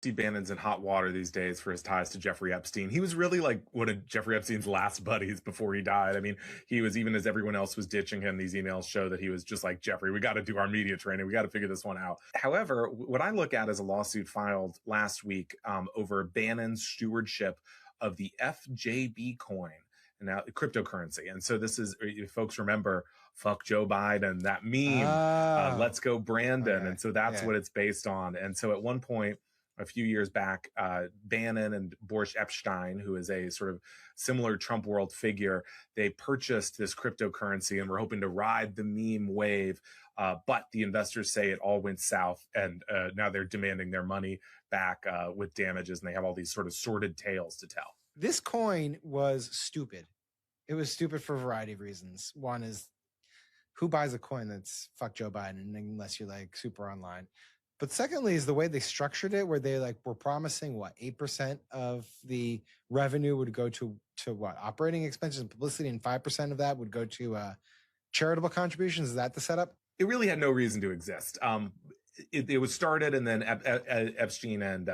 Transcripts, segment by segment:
Steve Bannon's in hot water these days for his ties to Jeffrey Epstein. He was really like one of Jeffrey Epstein's last buddies before he died. I mean, he was, even as everyone else was ditching him, these emails show that he was just like, Jeffrey, we got to do our media training. We got to figure this one out. However, what I look at is a lawsuit filed last week over Bannon's stewardship of the FJB coin. And now cryptocurrency. And so this is, if folks remember, fuck Joe Biden, that meme, let's go Brandon. Okay. And so that's what it's based on. And so at one point, a few years back, Bannon and Boris Epstein, who is a sort of similar Trump world figure, they purchased this cryptocurrency and were hoping to ride the meme wave. But the investors say it all went south, and now they're demanding their money back with damages, and they have all these sort of sordid tales to tell. This coin was stupid. It was stupid for a variety of reasons. One is, who buys a coin that's fuck Joe Biden unless you're like super online? But secondly is the way they structured it, where they like were promising 8% of the revenue would go to what, operating expenses and publicity, and 5% of that would go to charitable contributions. Is that the setup? It really had no reason to exist. It was started, and then Epstein and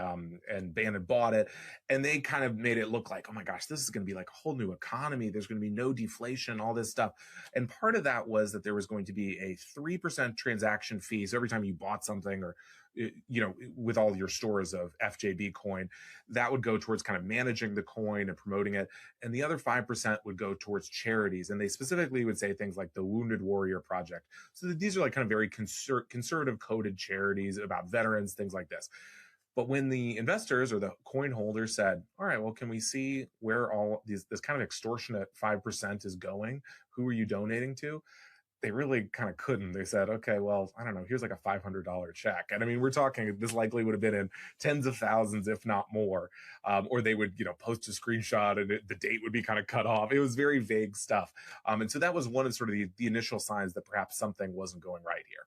Bannon bought it, and they kind of made it look like, oh my gosh, this is going to be like a whole new economy. There's going to be no deflation, all this stuff. And part of that was that there was going to be a 3% transaction fee. So every time you bought something, or, with all your stores of FJB coin, that would go towards kind of managing the coin and promoting it. And the other 5% would go towards charities. And they specifically would say things like the Wounded Warrior Project. So these are like kind of very conservative coded charities about veterans, things like this. But when the investors or the coin holders said, all right, well, can we see where all this kind of extortionate 5% is going? Who are you donating to? They really kind of couldn't. They said, okay, well, I don't know, here's like a $500 check. And I mean, we're talking, this likely would have been in tens of thousands, if not more. Or they would, post a screenshot and the date would be kind of cut off. It was very vague stuff. And so that was one of sort of the initial signs that perhaps something wasn't going right here.